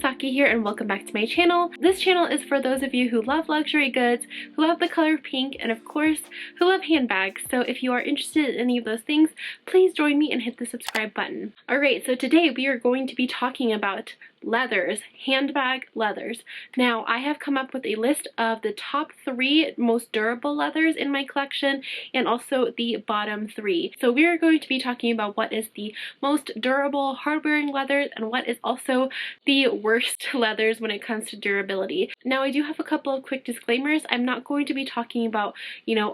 Saki here and welcome back to my channel. This channel is for those of you who love luxury goods, who love the color pink, and of course, who love handbags. So if you are interested in any of those things, please join me and hit the subscribe button. Alright, so today we are going to be talking about leathers, handbag leathers. Now, I have come up with a list of the top 3 most durable leathers in my collection and also the bottom 3. So we are going to be talking about what is the most durable hard-wearing leathers and what is also the worst leathers when it comes to durability. Now, I do have a couple of quick disclaimers. I'm not going to be talking about,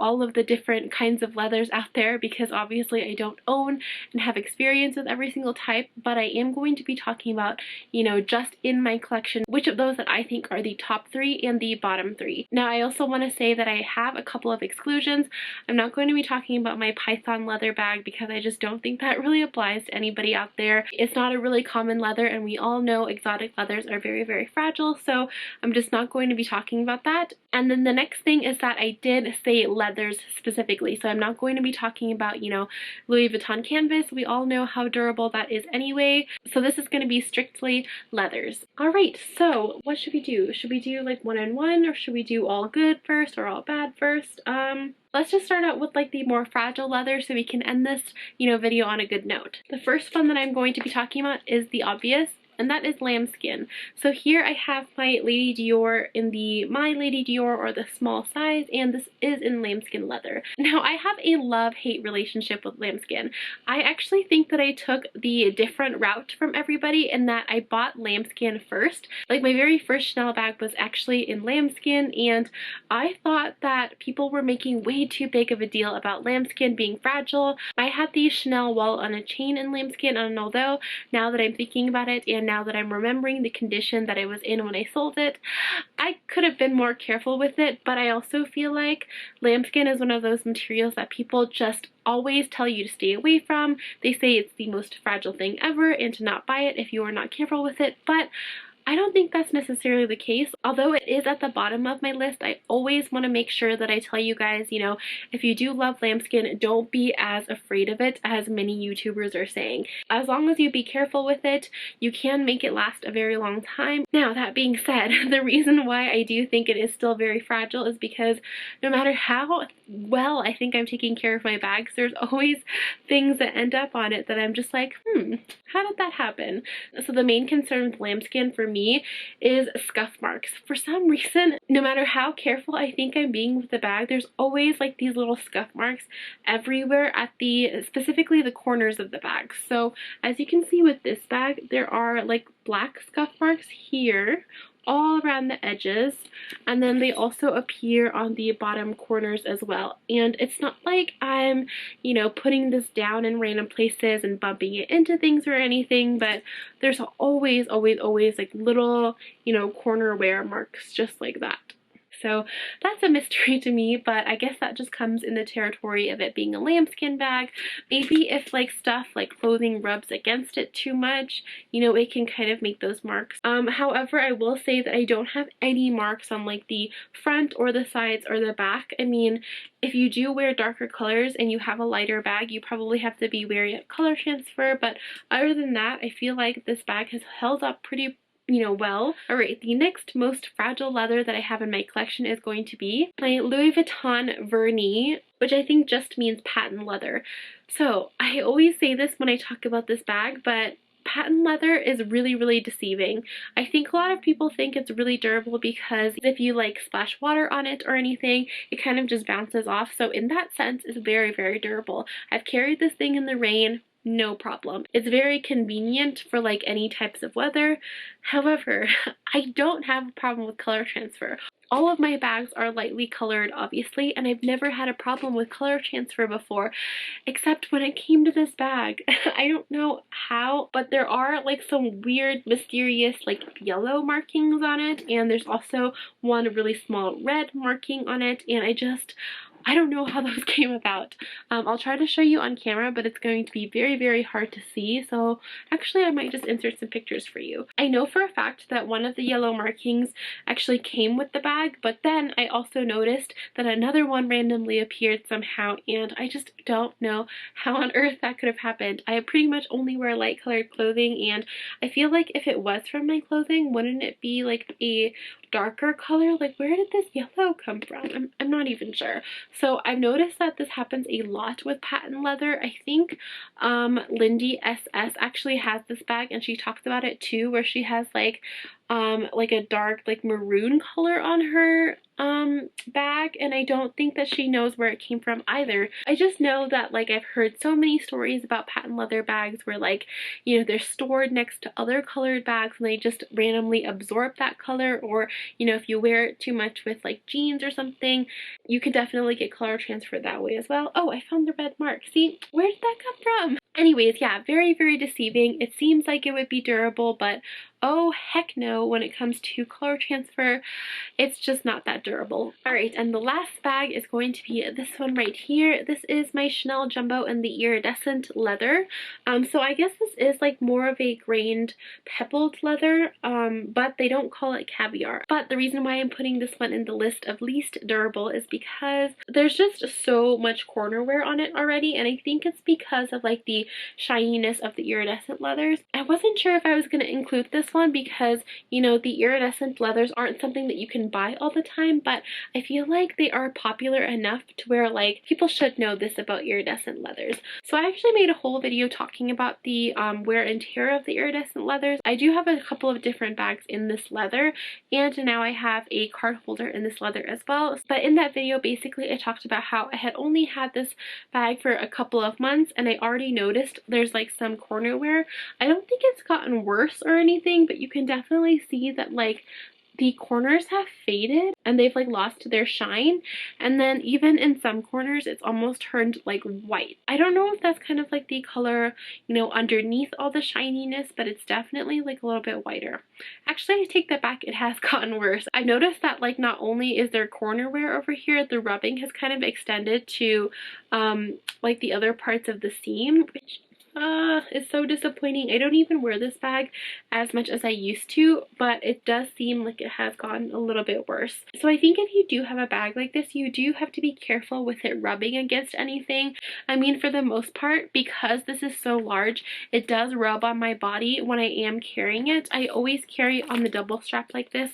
all of the different kinds of leathers out there because obviously I don't own and have experience with every single type, but I am going to be talking about, just in my collection, which of those that I think are the top 3 and the bottom 3. Now, I also want to say that I have a couple of exclusions. I'm not going to be talking about my python leather bag because I just don't think that really applies to anybody out there. It's not a really common leather, and we all know exotic leathers are very, very fragile, so I'm just not going to be talking about that. And then the next thing is that I did say leathers specifically, so I'm not going to be talking about, Louis Vuitton canvas. We all know how durable that is anyway, so this is going to be strictly leathers. Alright, so what should we do? Should we do like one and one, or should we do all good first or all bad first? Let's just start out with like the more fragile leather so we can end this, video on a good note. The first one that I'm going to be talking about is the obvious, and that is lambskin. So here I have my Lady Dior in the My Lady Dior or the small size, and this is in lambskin leather. Now, I have a love-hate relationship with lambskin. I actually think that I took the different route from everybody in that I bought lambskin first. Like, my very first Chanel bag was actually in lambskin, and I thought that people were making way too big of a deal about lambskin being fragile. I had the Chanel wallet on a chain in lambskin, and although now that I'm thinking about it and now that I'm remembering the condition that it was in when I sold it, I could have been more careful with it, but I also feel like lambskin is one of those materials that people just always tell you to stay away from. They say it's the most fragile thing ever and to not buy it if you are not careful with it, but I don't think that's necessarily the case. Although it is at the bottom of my list, I always want to make sure that I tell you guys, if you do love lambskin, don't be as afraid of it as many YouTubers are saying. As long as you be careful with it, you can make it last a very long time. Now, that being said, the reason why I do think it is still very fragile is because no matter how well I think I'm taking care of my bags, there's always things that end up on it that I'm just like, how did that happen? So the main concern with lambskin for me is scuff marks. For some reason, no matter how careful I think I'm being with the bag, there's always like these little scuff marks everywhere at specifically the corners of the bag. So as you can see with this bag, there are like black scuff marks here all around the edges, and then they also appear on the bottom corners as well. And it's not like I'm, putting this down in random places and bumping it into things or anything, but there's always like little, corner wear marks just like that. So that's a mystery to me, but I guess that just comes in the territory of it being a lambskin bag. Maybe if like stuff like clothing rubs against it too much, it can kind of make those marks. However, I will say that I don't have any marks on like the front or the sides or the back. I mean, if you do wear darker colors and you have a lighter bag, you probably have to be wary of color transfer, but other than that, I feel like this bag has held up pretty well. Alright, the next most fragile leather that I have in my collection is going to be my Louis Vuitton Vernis, which I think just means patent leather. So I always say this when I talk about this bag, but patent leather is really, really deceiving. I think a lot of people think it's really durable because if you like splash water on it or anything, it kind of just bounces off. So in that sense, it's very, very durable. I've carried this thing in the rain, no problem. It's very convenient for like any types of weather. However, I don't have a problem with color transfer. All of my bags are lightly colored, obviously, and I've never had a problem with color transfer before, except when it came to this bag. I don't know how, but there are like some weird, mysterious, like yellow markings on it, and there's also one really small red marking on it, and I don't know how those came about. I'll try to show you on camera, but it's going to be very, very hard to see, so actually I might just insert some pictures for you. I know for a fact that one of the yellow markings actually came with the bag, bag, but then I also noticed that another one randomly appeared somehow, and I just don't know how on earth that could have happened. I pretty much only wear light colored clothing, and I feel like if it was from my clothing, wouldn't it be like a darker color? Like, where did this yellow come from? I'm not even sure. So I've noticed that this happens a lot with patent leather. I think Lindy SS actually has this bag, and she talks about it too, where she has like a dark like maroon color on her bag, and I don't think that she knows where it came from either. I just know that like I've heard so many stories about patent leather bags where like, you know, they're stored next to other colored bags and they just randomly absorb that color, or you know, if you wear it too much with like jeans or something, you can definitely get color transfer that way as well. Oh, I found the red mark. See, where did that come from? Anyways, yeah, very, very deceiving. It seems like it would be durable, but oh heck no, when it comes to color transfer, it's just not that durable. Alright, and the last bag is going to be this one right here. This is my Chanel Jumbo in the iridescent leather. So I guess this is like more of a grained pebbled leather, but they don't call it caviar. But the reason why I'm putting this one in the list of least durable is because there's just so much corner wear on it already, and I think it's because of like the shininess of the iridescent leathers. I wasn't sure if I was going to include this one because, you know, the iridescent leathers aren't something that you can buy all the time, but I feel like they are popular enough to where like people should know this about iridescent leathers. So I actually made a whole video talking about the wear and tear of the iridescent leathers. I do have a couple of different bags in this leather, and now I have a card holder in this leather as well. But in that video, basically I talked about how I had only had this bag for a couple of months, and I already noticed there's like some corner wear. I don't think it's gotten worse or anything, but you can definitely see that like the corners have faded and they've like lost their shine, and then even in some corners it's almost turned like white. I don't know if that's kind of like the color, you know, underneath all the shininess, but it's definitely like a little bit whiter. Actually, I take that back, it has gotten worse. I noticed that like not only is there corner wear over here, the rubbing has kind of extended to like the other parts of the seam, which it's so disappointing. I don't even wear this bag as much as I used to, but it does seem like it has gotten a little bit worse. So I think if you do have a bag like this, you do have to be careful with it rubbing against anything. I mean, for the most part, because this is so large, it does rub on my body when I am carrying it. I always carry on the double strap like this,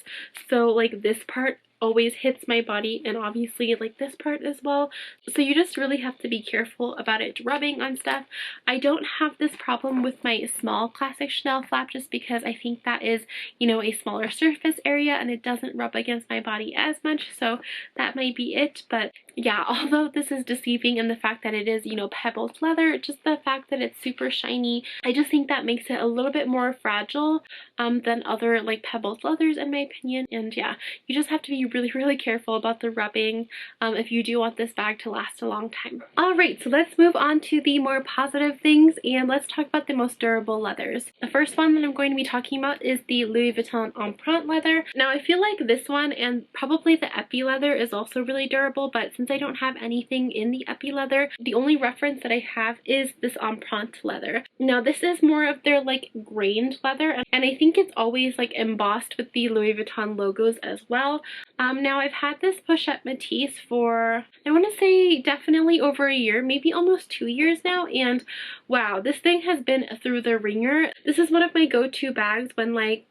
so like this part always hits my body, and obviously like this part as well. So you just really have to be careful about it rubbing on stuff. I don't have this problem with my small classic Chanel flap just because I think that is, you know, a smaller surface area and it doesn't rub against my body as much, so that might be it. But yeah, although this is deceiving in the fact that it is, you know, pebbled leather, just the fact that it's super shiny, I just think that makes it a little bit more fragile than other like pebbled leathers in my opinion. And yeah, you just have to be really, really careful about the rubbing if you do want this bag to last a long time. Alright, so let's move on to the more positive things and let's talk about the most durable leathers. The first one that I'm going to be talking about is the Louis Vuitton Empreinte leather. Now I feel like this one and probably the Epi leather is also really durable, but since I don't have anything in the Epi leather, the only reference that I have is this Empreinte leather. Now this is more of their like grained leather, and I think it's always like embossed with the Louis Vuitton logos as well. Now I've had this pochette Matisse for, I want to say definitely over a year, maybe almost 2 years now, and wow, this thing has been through the ringer. This is one of my go-to bags when like,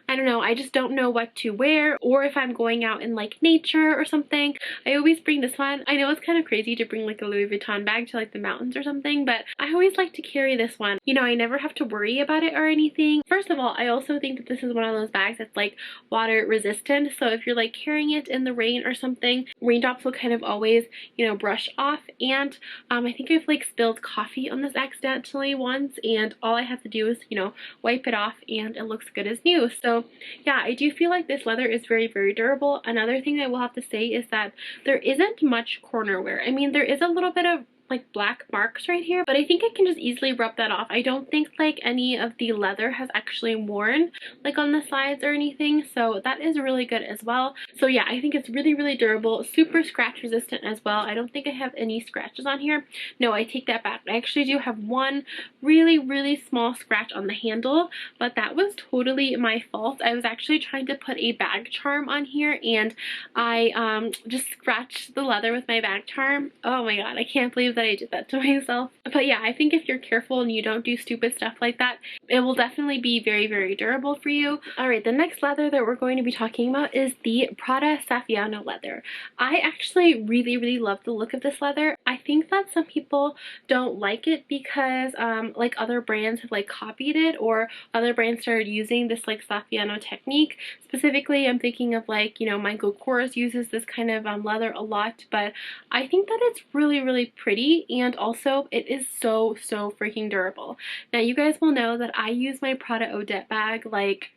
I don't know, I just don't know what to wear, or if I'm going out in like nature or something, I always bring this one. I know it's kind of crazy to bring like a Louis Vuitton bag to like the mountains or something, but I always like to carry this one. You know, I never have to worry about it or anything. First of all, I also think that this is one of those bags that's like water resistant, so if you're like carrying it in the rain or something, raindrops will kind of always, you know, brush off. And I think I've like spilled coffee on this accidentally once, and all I have to do is, you know, wipe it off and it looks good as new. So yeah, I do feel like this leather is very, very durable. Another thing I will have to say is that there isn't much corner wear. I mean, there is a little bit of like black marks right here, but I think I can just easily rub that off. I don't think like any of the leather has actually worn like on the sides or anything, so that is really good as well. So yeah, I think it's really, really durable, super scratch resistant as well. I don't think I have any scratches on here. No, I take that back. I actually do have one really, really small scratch on the handle, but that was totally my fault. I was actually trying to put a bag charm on here, and I just scratched the leather with my bag charm. Oh my god, I can't believe that I did that to myself. But yeah, I think if you're careful and you don't do stupid stuff like that, it will definitely be very, very durable for you. Alright, the next leather that we're going to be talking about is the Prada Saffiano leather. I actually really, really love the look of this leather. I think that some people don't like it because like other brands have like copied it, or other brands started using this like Saffiano technique. Specifically, I'm thinking of like, you know, Michael Kors uses this kind of leather a lot, but I think that it's really, really pretty, and also it is so, so freaking durable. Now you guys will know that I use my Prada Odette bag like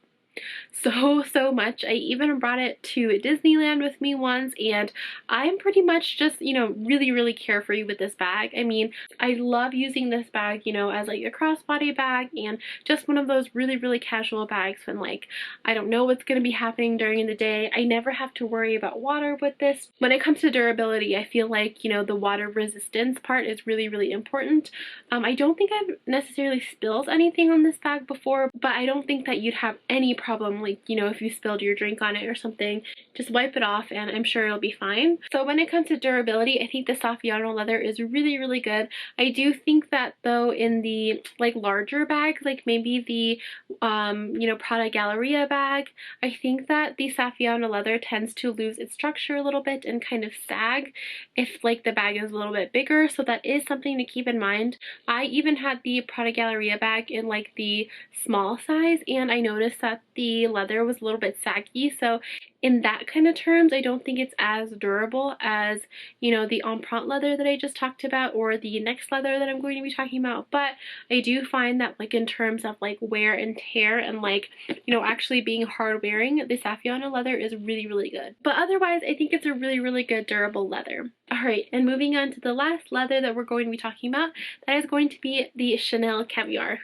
so much. I even brought it to Disneyland with me once, and I'm pretty much just, you know, really, really carefree with this bag. I mean, I love using this bag, you know, as like a crossbody bag and just one of those really, really casual bags when like I don't know what's going to be happening during the day. I never have to worry about water with this. When it comes to durability, I feel like, you know, the water resistance part is really, really important. I don't think I've necessarily spilled anything on this bag before, but I don't think that you'd have any problem, like, you know, if you spilled your drink on it or something, just wipe it off and I'm sure it'll be fine. So when it comes to durability, I think the Saffiano leather is really, really good. I do think that though in the like larger bags, like maybe the you know, Prada Galleria bag, I think that the Saffiano leather tends to lose its structure a little bit and kind of sag if like the bag is a little bit bigger, so that is something to keep in mind. I even had the Prada Galleria bag in like the small size, and I noticed that the leather was a little bit saggy, so in that kind of terms, I don't think it's as durable as, you know, the Empreinte leather that I just talked about, or the next leather that I'm going to be talking about. But I do find that like in terms of like wear and tear and like, you know, actually being hard wearing, the Saffiano leather is really, really good. But otherwise, I think it's a really, really good durable leather. Alright, and moving on to the last leather that we're going to be talking about, that is going to be the Chanel Caviar.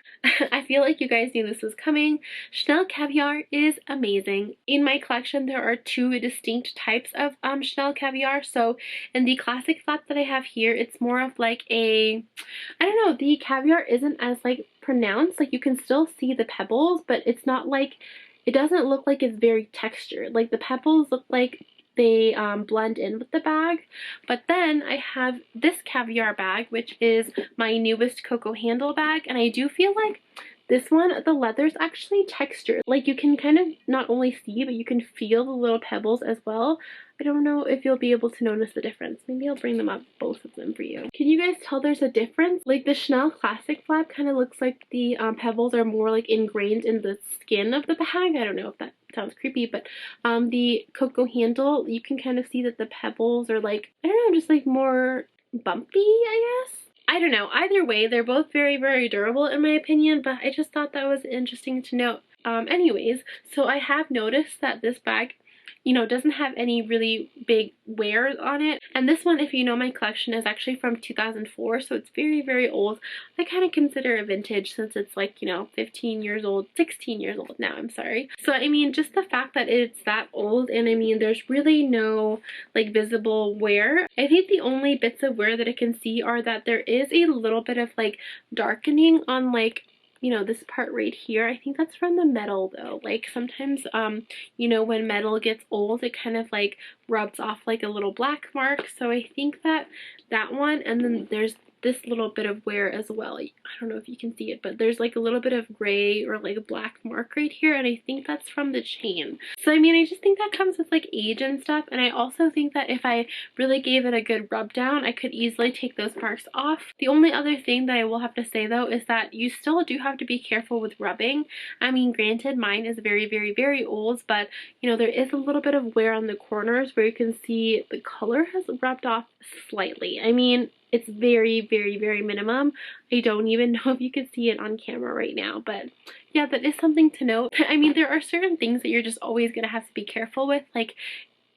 I feel like you guys knew this was coming. Chanel Caviar is amazing. In my collection, there are two distinct types of Chanel Caviar. So in the classic flap that I have here, it's more of like a, I don't know, the caviar isn't as like pronounced. Like you can still see the pebbles, but it's not like, it doesn't look like it's very textured. Like the pebbles look like they blend in with the bag. But then I have this caviar bag, which is my newest Coco handle bag, and I do feel like this one, the leather's actually textured. Like you can kind of not only see, but you can feel the little pebbles as well. I don't know if you'll be able to notice the difference. Maybe I'll bring them up, both of them for you. Can you guys tell there's a difference? Like the Chanel Classic flap kind of looks like the pebbles are more like ingrained in the skin of the bag. I don't know if that sounds creepy, but the Coco handle, you can kind of see that the pebbles are like, I don't know, just like more bumpy, I guess. I don't know. Either way, they're both very, very durable in my opinion, but I just thought that was interesting to note. Anyways, so I have noticed that this bag, you know, doesn't have any really big wear on it. And this one, if you know my collection, is actually from 2004, so it's very, very old. I kind of consider it vintage since it's like, you know, 15 years old, 16 years old now, I'm sorry. So, I mean, just the fact that it's that old, and I mean, there's really no, like, visible wear. I think the only bits of wear that I can see are that there is a little bit of, like, darkening on, like, you know, this part right here. I think that's from the metal though. Like sometimes, you know, when metal gets old, it kind of like rubs off like a little black mark. So I think that that one, and then there's this little bit of wear as well. I don't know if you can see it, but there's like a little bit of gray or like a black mark right here, and I think that's from the chain. So I mean, I just think that comes with like age and stuff, and I also think that if I really gave it a good rub down, I could easily take those marks off. The only other thing that I will have to say though is that you still do have to be careful with rubbing. I mean, granted, mine is very, very, very old, but you know, there is a little bit of wear on the corners where you can see the color has rubbed off slightly. I mean, it's very, very, very minimum. I don't even know if you can see it on camera right now, but yeah, that is something to note. I mean, there are certain things that you're just always gonna have to be careful with. Like,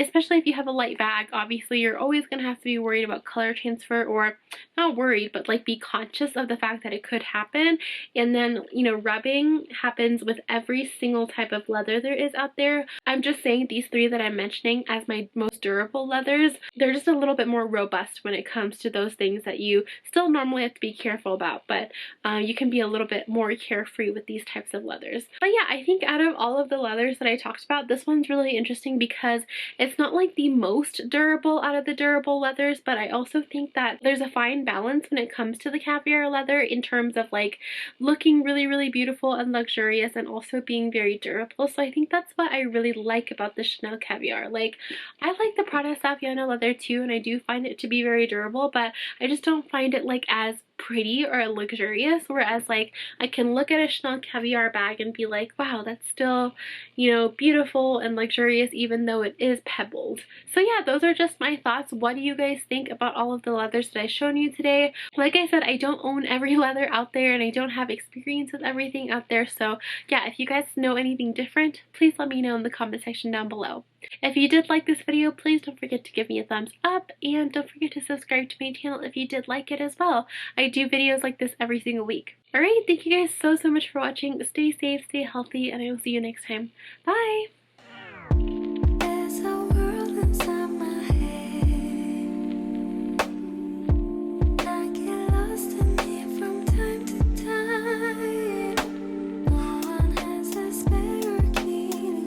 especially if you have a light bag, obviously you're always going to have to be worried about color transfer, or not worried, but like be conscious of the fact that it could happen. And then, you know, rubbing happens with every single type of leather there is out there. I'm just saying these three that I'm mentioning as my most durable leathers, they're just a little bit more robust when it comes to those things that you still normally have to be careful about, but you can be a little bit more carefree with these types of leathers. But yeah, I think out of all of the leathers that I talked about, this one's really interesting because it's not like the most durable out of the durable leathers, but I also think that there's a fine balance when it comes to the caviar leather in terms of like looking really, really beautiful and luxurious and also being very durable. So I think that's what I really like about the Chanel caviar. Like, I like the Prada Saffiano leather too, and I do find it to be very durable, but I just don't find it like as pretty or luxurious, whereas like I can look at a Chanel caviar bag and be like, wow, that's still, you know, beautiful and luxurious even though it is pebbled. So yeah, those are just my thoughts. What do you guys think about all of the leathers that I've shown you today? Like I said, I don't own every leather out there and I don't have experience with everything out there, so yeah, if you guys know anything different, please let me know in the comment section down below. If you did like this video, please don't forget to give me a thumbs up, and don't forget to subscribe to my channel if you did like it as well. I do videos like this every single week. Alright, thank you guys so much for watching. Stay safe, stay healthy, and I will see you next time. Bye!